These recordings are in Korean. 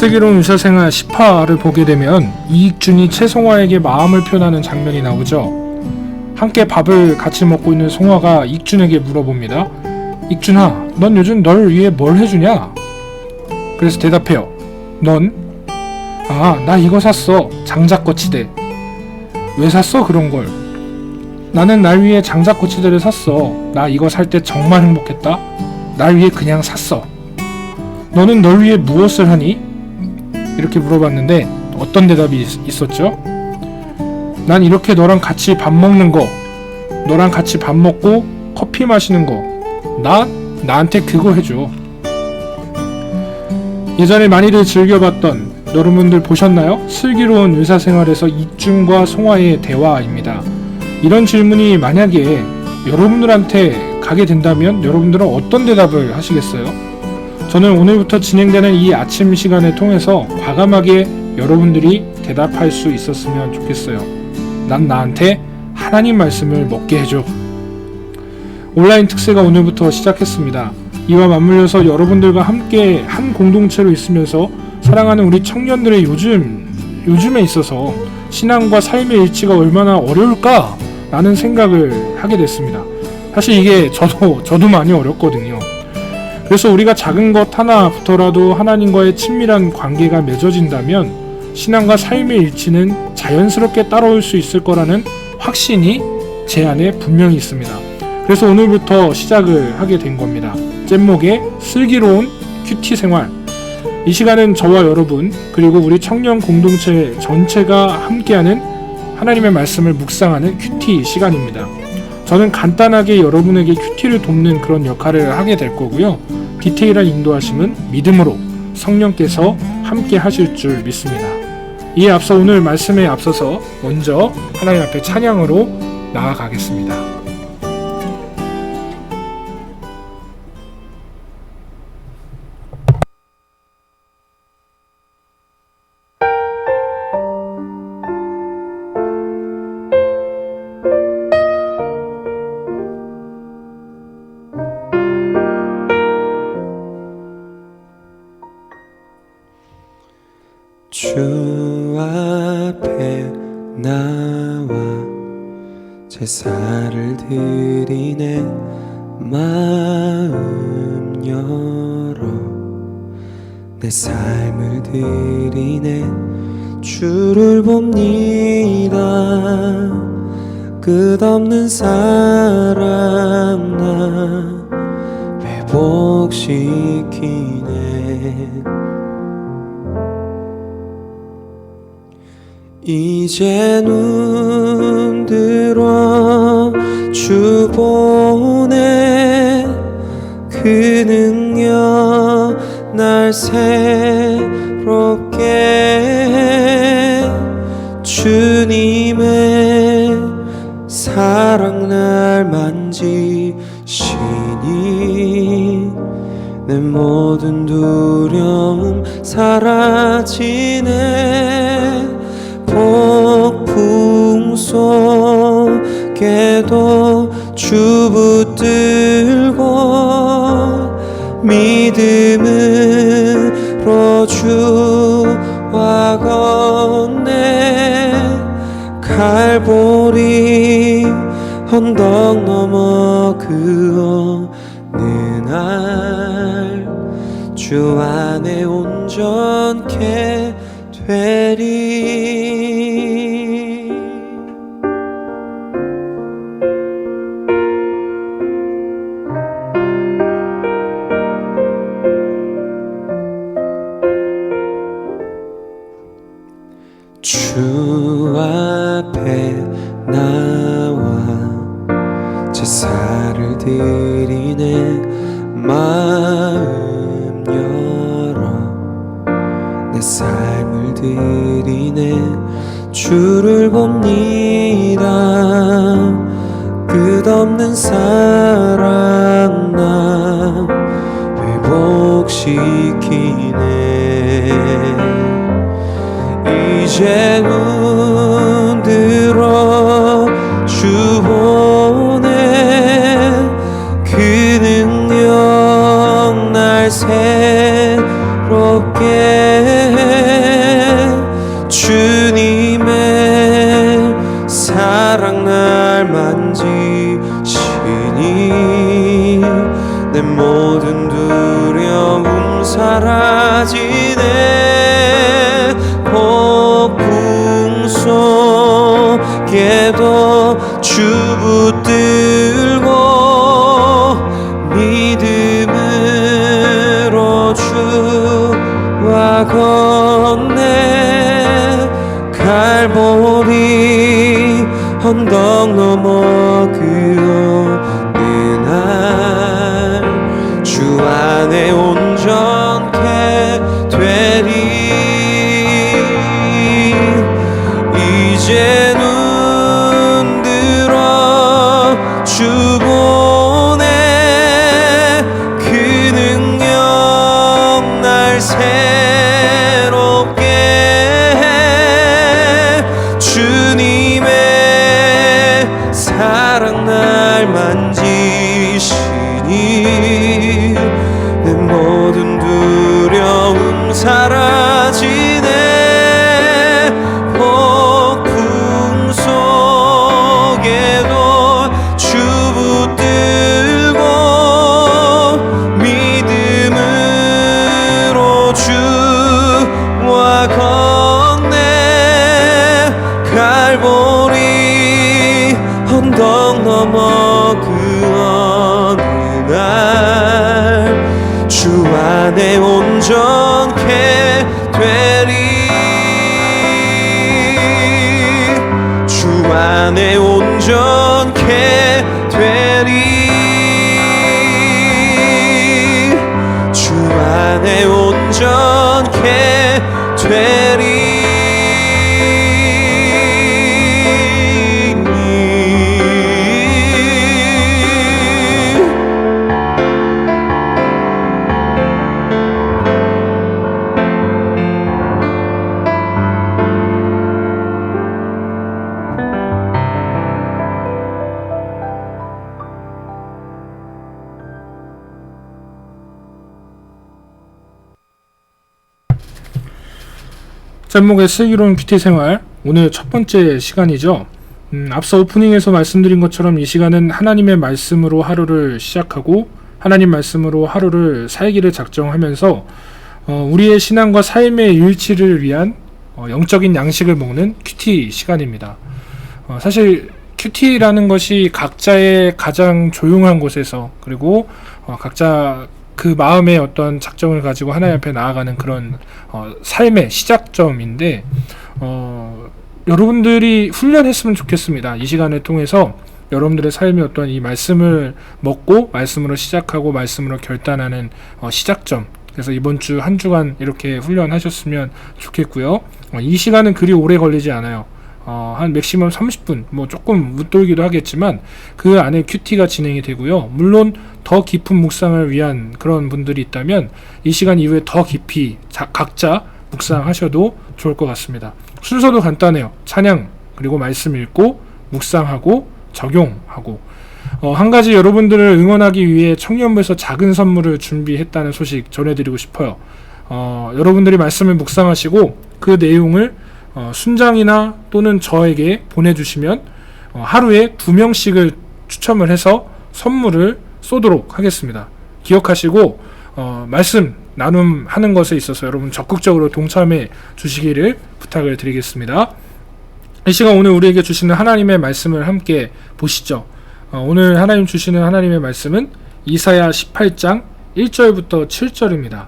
슬기로운 의사생활 10화를 보게 되면 이익준이 최송화에게 마음을 표현하는 장면이 나오죠. 함께 밥을 같이 먹고 있는 송화가 익준에게 물어봅니다. 익준아, 넌 요즘 널 위해 뭘 해주냐? 그래서 대답해요. 넌? 아, 나 이거 샀어. 장작거치대. 왜 샀어 그런 걸? 나는 날 위해 장작거치대를 샀어. 나 이거 살 때 정말 행복했다. 날 위해 그냥 샀어. 너는 널 위해 무엇을 하니? 이렇게 물어봤는데 어떤 대답이 있었죠? 난 이렇게 너랑 같이 밥 먹는 거, 너랑 같이 밥 먹고 커피 마시는 거, 나한테 그거 해줘. 예전에 많이들 즐겨봤던, 여러분들 보셨나요? 슬기로운 의사생활에서 이익준과 송화의 대화입니다. 이런 질문이 만약에 여러분들한테 가게 된다면 여러분들은 어떤 대답을 하시겠어요? 저는 오늘부터 진행되는 이 아침 시간을 통해서 과감하게 여러분들이 대답할 수 있었으면 좋겠어요. 난 나한테 하나님 말씀을 먹게 해줘. 온라인 특세가 오늘부터 시작했습니다. 이와 맞물려서 여러분들과 함께 한 공동체로 있으면서 사랑하는 우리 청년들의 요즘에 있어서 신앙과 삶의 일치가 얼마나 어려울까? 라는 생각을 하게 됐습니다. 사실 이게 저도 많이 어렵거든요. 그래서 우리가 작은 것 하나부터라도 하나님과의 친밀한 관계가 맺어진다면 신앙과 삶의 일치는 자연스럽게 따라올 수 있을 거라는 확신이 제 안에 분명히 있습니다. 그래서 오늘부터 시작을 하게 된 겁니다. 제목의 슬기로운 큐티 생활. 이 시간은 저와 여러분 그리고 우리 청년 공동체 전체가 함께하는 하나님의 말씀을 묵상하는 큐티 시간입니다. 저는 간단하게 여러분에게 큐티를 돕는 그런 역할을 하게 될 거고요. 디테일한 인도하심은 믿음으로 성령께서 함께 하실 줄 믿습니다. 이에 앞서 오늘 말씀에 앞서서 먼저 하나님 앞에 찬양으로 나아가겠습니다. 주 앞에 나와 제사를 드리네. 마음 열어 내 삶을 드리네. 주를 봅니다. 끝없는 사랑 나 회복시키네. 이제 눈 들어 주 보네. 그 능력 날 새롭게 해. 주님의 사랑 날 만지시니 내 모든 두려움 사라지네. 폭풍 속에도 주 붙들고 믿음으로 주와 걷네. 칼보리 언덕 넘어 그 어느 날 주 안에 온전케 되리. 주 앞에 나와 제사를 드리네. 마음 열어 내 삶을 드리네. 주를 봅니다. 끝없는 사랑 나 회복시키네. 이제 눈 들어 주 보네. 그 능력 날 새롭게 해. 폭풍 속에도 주 붙들고 믿음으로 주와 건네 갈보리 언덕 넘어 그 어느 날 주 안에 온전케 되리. 이제 눈 들어 주 보내 그 능력 날 새롭게 해. 주님의 사랑 날 만지시니 내 모든 두려움 사라지네. 폭풍 속에도 주 붙들고 믿음으로 주와 건네 갈보리 언덕 넘어 그 어느 날 주 안에 온전케 되리. 주 안에 온전케 되리. 주 안에 온전케 되리. 쌤목의 슬기로운 큐티 생활, 오늘 첫 번째 시간이죠. 앞서 오프닝에서 말씀드린 것처럼 이 시간은 하나님의 말씀으로 하루를 시작하고 하나님 말씀으로 하루를 살기를 작정하면서 우리의 신앙과 삶의 일치를 위한 영적인 양식을 먹는 큐티 시간입니다. 사실 큐티라는 것이 각자의 가장 조용한 곳에서, 그리고 각자 그 마음의 어떤 작정을 가지고 하나님 앞에 나아가는 그런 삶의 시작점인데, 여러분들이 훈련했으면 좋겠습니다. 이 시간을 통해서 여러분들의 삶의 어떤 이 말씀을 먹고 말씀으로 시작하고 말씀으로 결단하는 시작점, 그래서 이번 주 한 주간 이렇게 훈련하셨으면 좋겠고요. 이 시간은 그리 오래 걸리지 않아요. 한 맥시멈 30분, 뭐 조금 묻돌기도 하겠지만 그 안에 큐티가 진행이 되고요. 물론 더 깊은 묵상을 위한 그런 분들이 있다면 이 시간 이후에 더 깊이 각자 묵상하셔도 좋을 것 같습니다. 순서도 간단해요. 찬양, 그리고 말씀 읽고 묵상하고 적용하고, 한 가지 여러분들을 응원하기 위해 청년부에서 작은 선물을 준비했다는 소식 전해드리고 싶어요. 여러분들이 말씀을 묵상하시고 그 내용을 순장이나 또는 저에게 보내주시면 하루에 2명씩을 추첨을 해서 선물을 쏘도록 하겠습니다. 기억하시고 말씀 나눔하는 것에 있어서 여러분 적극적으로 동참해 주시기를 부탁을 드리겠습니다. 이 시간 오늘 우리에게 주시는 하나님의 말씀을 함께 보시죠. 오늘 하나님 주시는 하나님의 말씀은 이사야 18장 1절부터 7절입니다.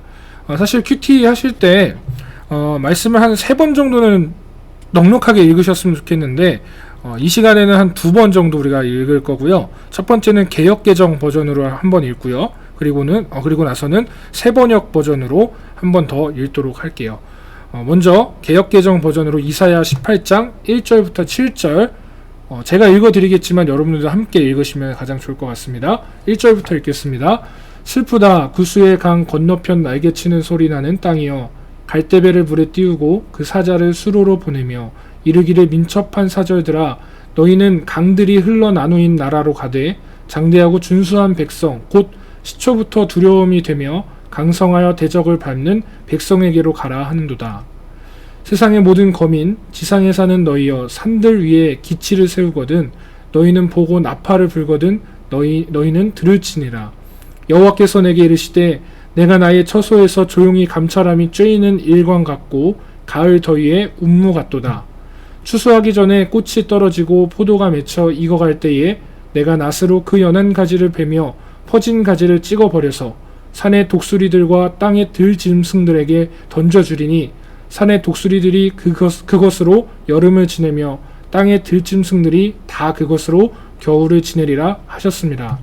사실 큐티 하실 때 말씀을 한 3번 정도는 넉넉하게 읽으셨으면 좋겠는데, 이 시간에는 한 2번 정도 우리가 읽을 거고요. 첫 번째는 개역개정 버전으로 한번 읽고요. 그리고 나서는 새번역 버전으로 한 번 더 읽도록 할게요. 먼저 개역개정 버전으로 이사야 18장 1절부터 7절, 제가 읽어드리겠지만 여러분들도 함께 읽으시면 가장 좋을 것 같습니다. 1절부터 읽겠습니다. 슬프다, 구수의 강 건너편 날개치는 소리 나는 땅이여, 갈대배를 물에 띄우고 그 사자를 수로로 보내며 이르기를 민첩한 사절들아, 너희는 강들이 흘러 나누인 나라로 가되 장대하고 준수한 백성 곧 시초부터 두려움이 되며 강성하여 대적을 밟는 백성에게로 가라 하는도다. 세상의 모든 거민 지상에 사는 너희여, 산들 위에 기치를 세우거든 너희는 보고 나팔을 불거든 너희는 들을지니라. 여호와께서 내게 이르시되 내가 나의 처소에서 조용히 감찰함이 쬐이는 일광 같고 가을 더위에 운무 같도다. 추수하기 전에 꽃이 떨어지고 포도가 맺혀 익어갈 때에 내가 낫으로 그 연한 가지를 베며 퍼진 가지를 찍어버려서 산의 독수리들과 땅의 들짐승들에게 던져주리니 산의 독수리들이 그것으로 여름을 지내며 땅의 들짐승들이 다 그것으로 겨울을 지내리라 하셨습니다.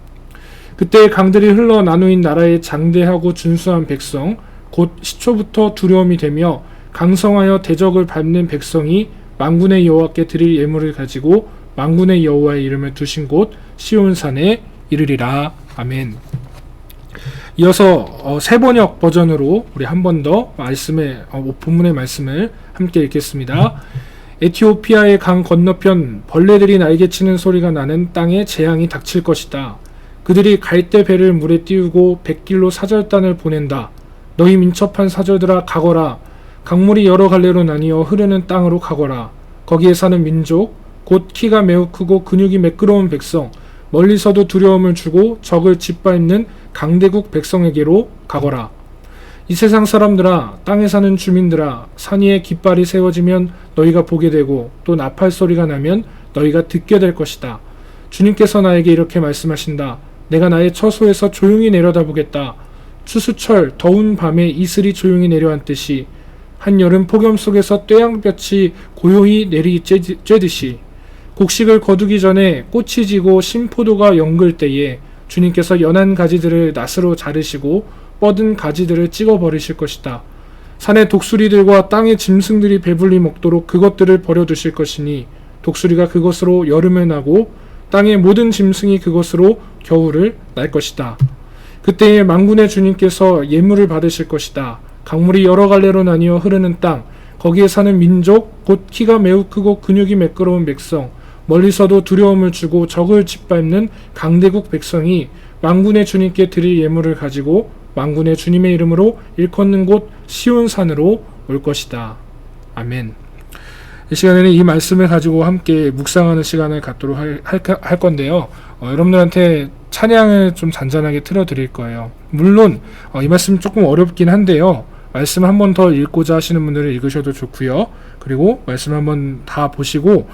그때 강들이 흘러 나누인 나라의 장대하고 준수한 백성 곧 시초부터 두려움이 되며 강성하여 대적을 밟는 백성이 만군의 여호와께 드릴 예물을 가지고 만군의 여호와의 이름을 두신 곳 시온산에 이르리라. 아멘. 이어서 세번역 버전으로 우리 한 번 더 본문의 말씀을 함께 읽겠습니다. 에티오피아의 강 건너편 벌레들이 날개치는 소리가 나는 땅에 재앙이 닥칠 것이다. 그들이 갈대 배를 물에 띄우고 백길로 사절단을 보낸다. 너희 민첩한 사절들아 가거라. 강물이 여러 갈래로 나뉘어 흐르는 땅으로 가거라. 거기에 사는 민족 곧 키가 매우 크고 근육이 매끄러운 백성 멀리서도 두려움을 주고 적을 짓밟는 강대국 백성에게로 가거라. 이 세상 사람들아 땅에 사는 주민들아 산 위에 깃발이 세워지면 너희가 보게 되고 또 나팔 소리가 나면 너희가 듣게 될 것이다. 주님께서 나에게 이렇게 말씀하신다. 내가 나의 처소에서 조용히 내려다보겠다. 추수철 더운 밤에 이슬이 조용히 내려앉듯이 한여름 폭염 속에서 떼양볕이 고요히 내리쬐듯이 곡식을 거두기 전에 꽃이 지고 신포도가 연글 때에 주님께서 연한 가지들을 낫으로 자르시고 뻗은 가지들을 찍어버리실 것이다. 산의 독수리들과 땅의 짐승들이 배불리 먹도록 그것들을 버려두실 것이니 독수리가 그것으로 여름을 나고 땅의 모든 짐승이 그것으로 겨울을 날 것이다. 그때에 만군의 주님께서 예물을 받으실 것이다. 강물이 여러 갈래로 나뉘어 흐르는 땅, 거기에 사는 민족, 곧 키가 매우 크고 근육이 매끄러운 백성, 멀리서도 두려움을 주고 적을 짓밟는 강대국 백성이 만군의 주님께 드릴 예물을 가지고 만군의 주님의 이름으로 일컫는 곳 시온산으로 올 것이다. 아멘. 이 시간에는 이 말씀을 가지고 함께 묵상하는 시간을 갖도록 할 건데요. 여러분들한테 찬양을 좀 잔잔하게 틀어드릴 거예요. 물론 이 말씀 조금 어렵긴 한데요. 말씀 한 번 더 읽고자 하시는 분들은 읽으셔도 좋고요. 그리고 말씀 한번 다 보시고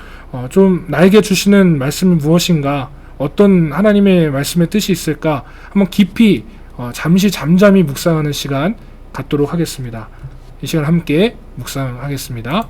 좀 나에게 주시는 말씀이 무엇인가, 어떤 하나님의 말씀의 뜻이 있을까 한번 깊이 잠시 잠잠히 묵상하는 시간 갖도록 하겠습니다. 이 시간 함께 묵상하겠습니다.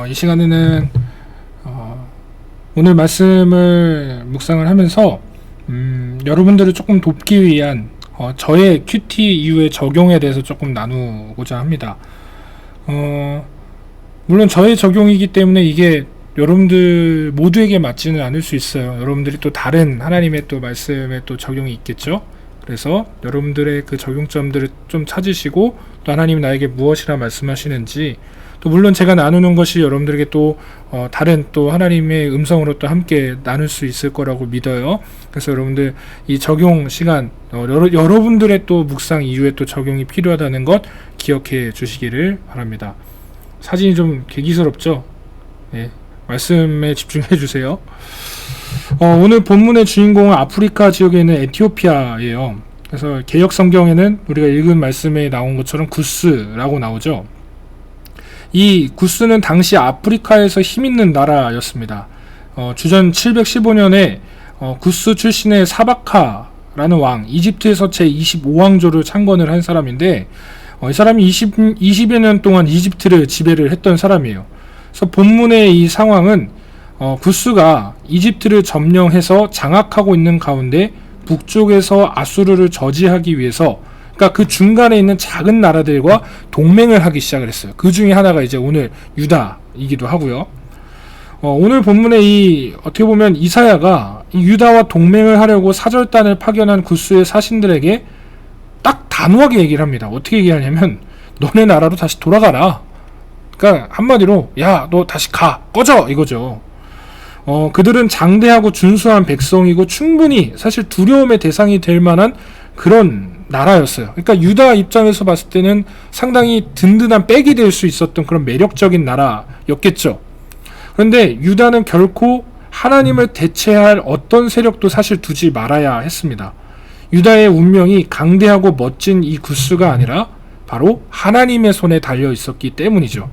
이 시간에는 오늘 말씀을 묵상을 하면서 여러분들을 조금 돕기 위한 저의 큐티 이후의 적용에 대해서 조금 나누고자 합니다. 물론 저의 적용이기 때문에 이게 여러분들 모두에게 맞지는 않을 수 있어요. 여러분들이 또 다른 하나님의 또 말씀에 또 적용이 있겠죠. 그래서 여러분들의 그 적용점들을 좀 찾으시고 또 하나님이 나에게 무엇이라 말씀하시는지, 또 물론 제가 나누는 것이 여러분들에게 또 다른 또 하나님의 음성으로 또 함께 나눌 수 있을 거라고 믿어요. 그래서 여러분들 이 적용 시간, 여러분들의 또 묵상 이후에 또 적용이 필요하다는 것 기억해 주시기를 바랍니다. 사진이 좀 개기스럽죠? 네, 말씀에 집중해 주세요. 오늘 본문의 주인공은 아프리카 지역에 있는 에티오피아예요. 그래서 개역 성경에는 우리가 읽은 말씀에 나온 것처럼 구스라고 나오죠. 이 구스는 당시 아프리카에서 힘있는 나라였습니다. 주전 715년에 구스 출신의 사바카라는 왕, 이집트에서 제25왕조를 창건을 한 사람인데, 이 사람이 20여 년 동안 이집트를 지배를 했던 사람이에요. 그래서 본문의 이 상황은 구스가 이집트를 점령해서 장악하고 있는 가운데 북쪽에서 아수르를 저지하기 위해서, 그러니까 그 중간에 있는 작은 나라들과 동맹을 하기 시작을 했어요. 그 중에 하나가 이제 오늘 유다이기도 하고요. 오늘 본문에 어떻게 보면 이사야가 이 유다와 동맹을 하려고 사절단을 파견한 구스의 사신들에게 딱 단호하게 얘기를 합니다. 어떻게 얘기하냐면, 너네 나라로 다시 돌아가라. 그러니까 한마디로 야, 너 다시 가, 꺼져, 이거죠. 그들은 장대하고 준수한 백성이고 충분히 사실 두려움의 대상이 될 만한 그런 나라였어요. 그러니까 유다 입장에서 봤을 때는 상당히 든든한 백이 될 수 있었던 그런 매력적인 나라였겠죠. 그런데 유다는 결코 하나님을 대체할 어떤 세력도 사실 두지 말아야 했습니다. 유다의 운명이 강대하고 멋진 이 구스가 아니라 바로 하나님의 손에 달려 있었기 때문이죠.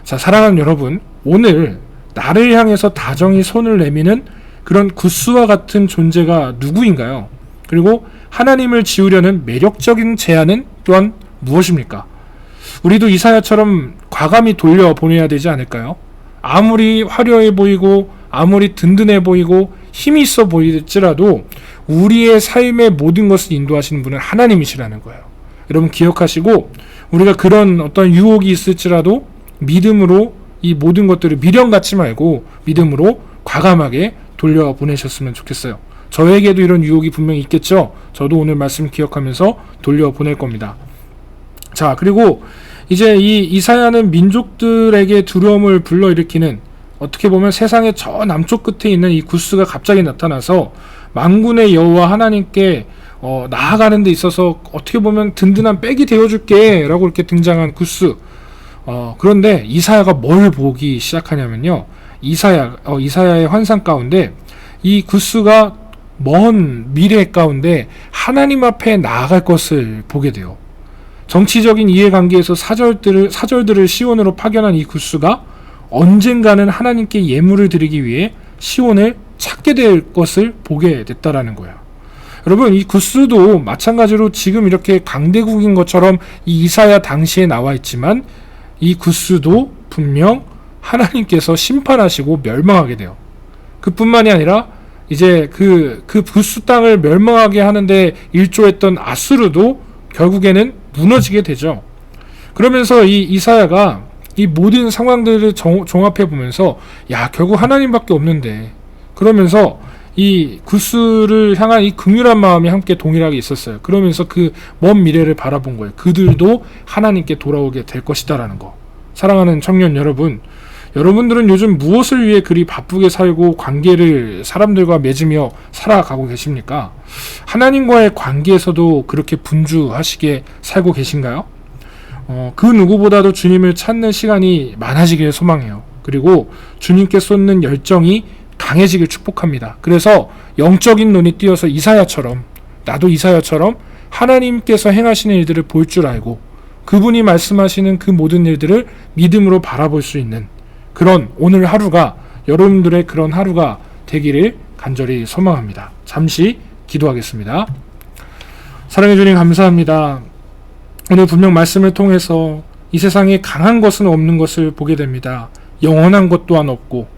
자, 사랑하는 여러분, 오늘 나를 향해서 다정히 손을 내미는 그런 구스와 같은 존재가 누구인가요? 그리고 하나님을 지우려는 매력적인 제안은 또한 무엇입니까? 우리도 이사야처럼 과감히 돌려보내야 되지 않을까요? 아무리 화려해 보이고 아무리 든든해 보이고 힘이 있어 보일지라도 우리의 삶의 모든 것을 인도하시는 분은 하나님이시라는 거예요. 여러분 기억하시고, 우리가 그런 어떤 유혹이 있을지라도 믿음으로 이 모든 것들을 미련 갖지 말고 믿음으로 과감하게 돌려보내셨으면 좋겠어요. 저에게도 이런 유혹이 분명히 있겠죠. 저도 오늘 말씀 기억하면서 돌려보낼 겁니다. 자, 그리고 이제 이 이사야는 민족들에게 두려움을 불러일으키는, 어떻게 보면 세상의 저 남쪽 끝에 있는 이 구스가 갑자기 나타나서 만군의 여호와 하나님께 나아가는 데 있어서 어떻게 보면 든든한 백이 되어줄게 라고 이렇게 등장한 구스. 그런데 이사야가 뭘 보기 시작하냐면요, 이사야의 환상 가운데 이 구스가 먼 미래 가운데 하나님 앞에 나아갈 것을 보게 돼요. 정치적인 이해관계에서 사절들을 시온으로 파견한 이 구스가 언젠가는 하나님께 예물을 드리기 위해 시온을 찾게 될 것을 보게 됐다라는 거예요. 여러분, 이 구스도 마찬가지로 지금 이렇게 강대국인 것처럼 이 이사야 당시에 나와 있지만, 이 구스도 분명 하나님께서 심판하시고 멸망하게 돼요. 그뿐만이 아니라 이제 그 구스 땅을 멸망하게 하는데 일조했던 아수르도 결국에는 무너지게 되죠. 그러면서 이 이사야가 이 모든 상황들을 종합해 보면서, 야, 결국 하나님밖에 없는데, 그러면서 이 구스를 향한 이 긍휼한 마음이 함께 동일하게 있었어요. 그러면서 그 먼 미래를 바라본 거예요. 그들도 하나님께 돌아오게 될 것이다라는 거. 사랑하는 청년 여러분, 여러분들은 요즘 무엇을 위해 그리 바쁘게 살고 관계를 사람들과 맺으며 살아가고 계십니까? 하나님과의 관계에서도 그렇게 분주하시게 살고 계신가요? 그 누구보다도 주님을 찾는 시간이 많아지길 소망해요. 그리고 주님께 쏟는 열정이 강해지길 축복합니다. 그래서 영적인 눈이 띄어서 나도 이사야처럼 하나님께서 행하시는 일들을 볼 줄 알고 그분이 말씀하시는 그 모든 일들을 믿음으로 바라볼 수 있는 그런 오늘 하루가 여러분들의 그런 하루가 되기를 간절히 소망합니다. 잠시 기도하겠습니다. 사랑해 주님 감사합니다. 오늘 분명 말씀을 통해서 이 세상에 강한 것은 없는 것을 보게 됩니다. 영원한 것 또한 없고,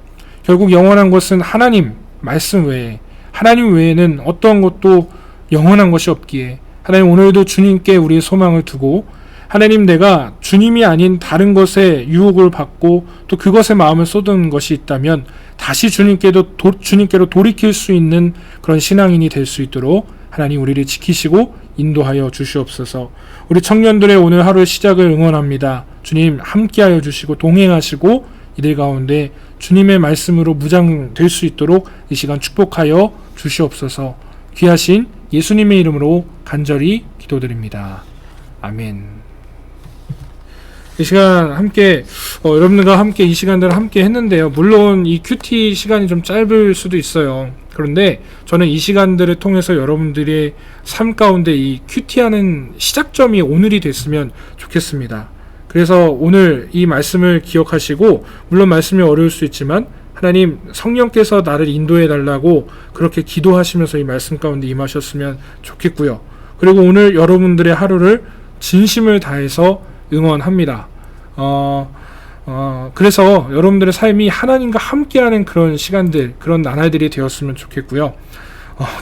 결국 영원한 것은 하나님 말씀 외에, 하나님 외에는 어떠한 것도 영원한 것이 없기에 하나님 오늘도 주님께 우리의 소망을 두고, 하나님 내가 주님이 아닌 다른 것에 유혹을 받고 또 그것에 마음을 쏟은 것이 있다면 다시 주님께로 돌이킬 수 있는 그런 신앙인이 될 수 있도록 하나님 우리를 지키시고 인도하여 주시옵소서. 우리 청년들의 오늘 하루의 시작을 응원합니다. 주님 함께하여 주시고 동행하시고 이들 가운데 주님의 말씀으로 무장될 수 있도록 이 시간 축복하여 주시옵소서. 귀하신 예수님의 이름으로 간절히 기도드립니다. 아멘. 이 시간 함께 여러분들과 함께 이 시간들을 함께 했는데요. 물론 이 큐티 시간이 좀 짧을 수도 있어요. 그런데 저는 이 시간들을 통해서 여러분들의 삶 가운데 이 큐티하는 시작점이 오늘이 됐으면 좋겠습니다. 그래서 오늘 이 말씀을 기억하시고, 물론 말씀이 어려울 수 있지만 하나님 성령께서 나를 인도해 달라고 그렇게 기도하시면서 이 말씀 가운데 임하셨으면 좋겠고요. 그리고 오늘 여러분들의 하루를 진심을 다해서 응원합니다. 그래서 여러분들의 삶이 하나님과 함께하는 그런 시간들, 그런 나날들이 되었으면 좋겠고요.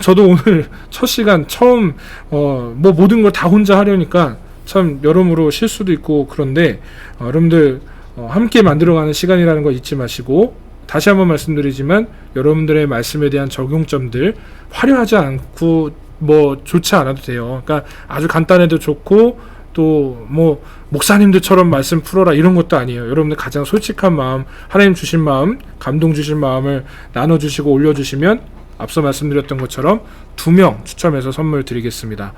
저도 오늘 첫 시간 처음 뭐 모든 걸 다 혼자 하려니까 참 여러모로 실수도 있고, 그런데 여러분들 함께 만들어가는 시간이라는 거 잊지 마시고, 다시 한번 말씀드리지만 여러분들의 말씀에 대한 적용점들 화려하지 않고 뭐 좋지 않아도 돼요. 그러니까 아주 간단해도 좋고, 또 뭐 목사님들처럼 말씀 풀어라 이런 것도 아니에요. 여러분들 가장 솔직한 마음, 하나님 주신 마음, 감동 주신 마음을 나눠주시고 올려주시면 앞서 말씀드렸던 것처럼 2명 추첨해서 선물 드리겠습니다.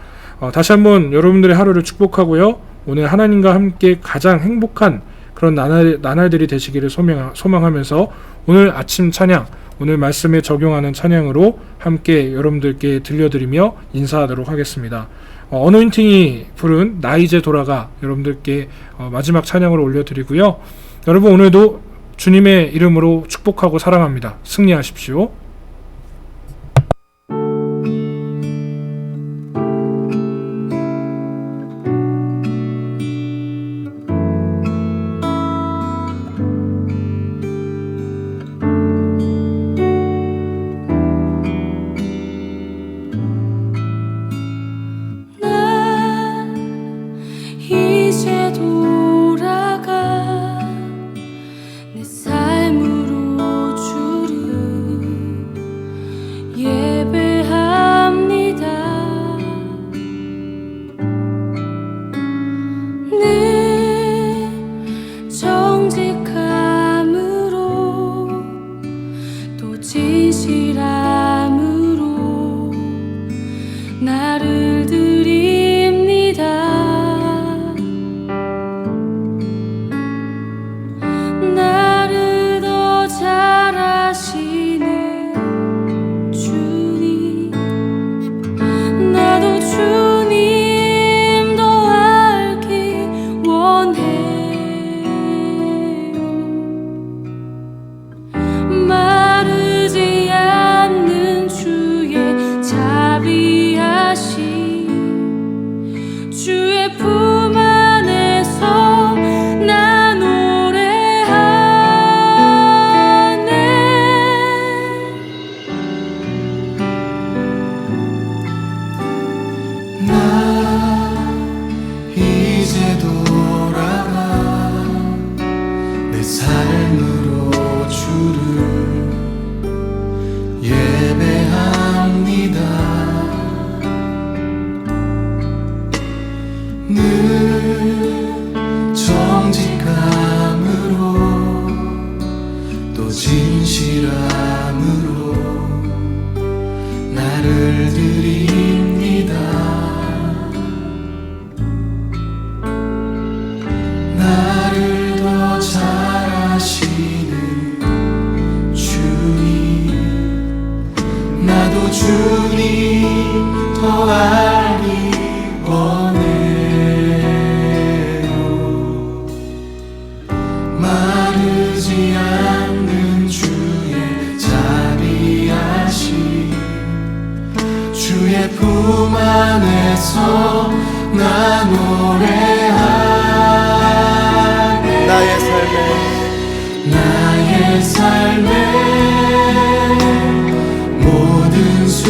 다시 한번 여러분들의 하루를 축복하고요. 오늘 하나님과 함께 가장 행복한 그런 나날들이 되시기를 소망하면서 오늘 아침 찬양, 오늘 말씀에 적용하는 찬양으로 함께 여러분들께 들려드리며 인사하도록 하겠습니다. 어노인팅이 부른 나 이제 돌아가 여러분들께 마지막 찬양으로 올려드리고요. 여러분 오늘도 주님의 이름으로 축복하고 사랑합니다. 승리하십시오.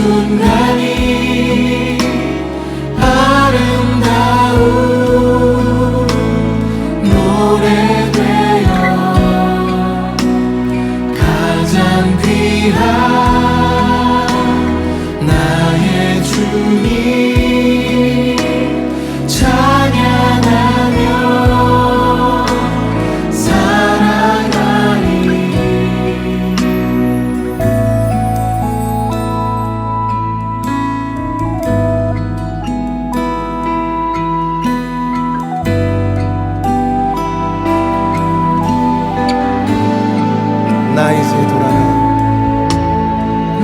순간이 아름다운 노래 되어 가장 귀한 나의 주님 찬양하며 살아가리. 나 이제 돌아가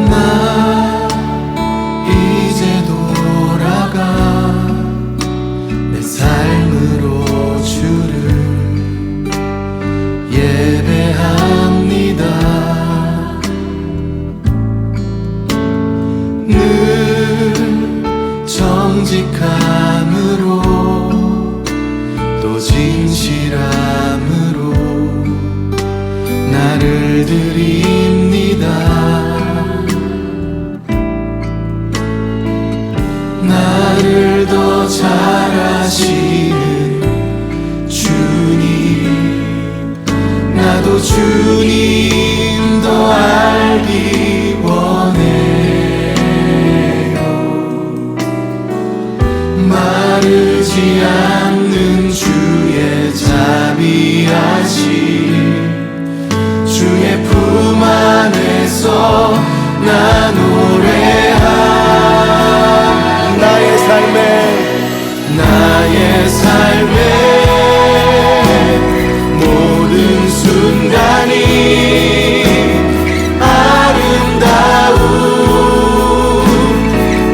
나 이제 돌아가 내 삶으로 주를 예배합니다. 늘 정직함으로 또 진실함으로 나를 드립니다. 나를 더 잘 아시는 주님 나도 주님 더 알기 원해요. 마르지 않는 주의 자비하심 주의 품 안에서 나 노래하 나의 삶의 모든 순간이 아름다운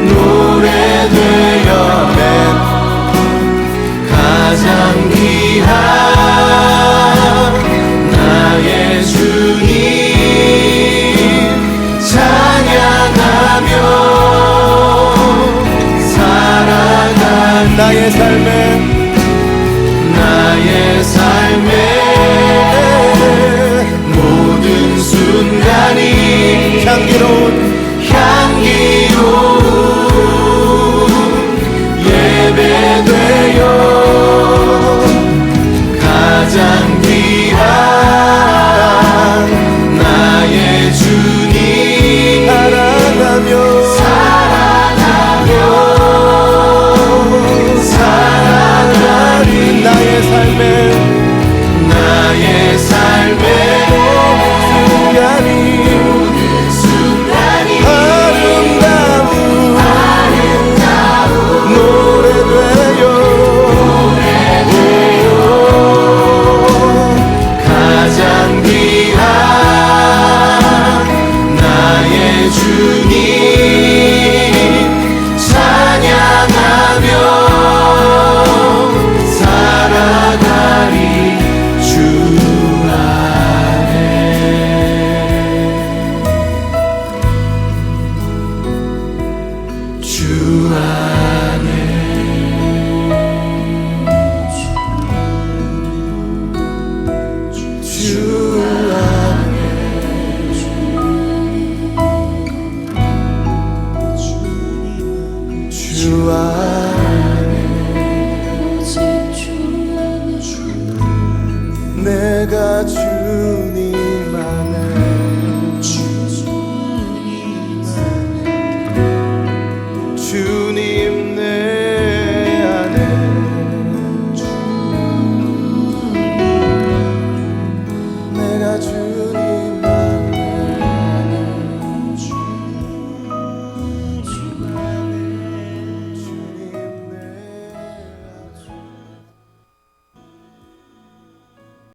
노래 되어 가장 귀한 나의 주님 찬양하며 살아간 나의 삶의 모든 순간이 향기로운 예배되어 가장 귀한 나의 주님 사랑하며 살아가리. 나의 삶의 모든 순간이 아름다운 노래 되어 가장 귀한 나의 주님 찬양하며 살아가리. 주 안에 주 안에 주 안에 주 안에 내가 주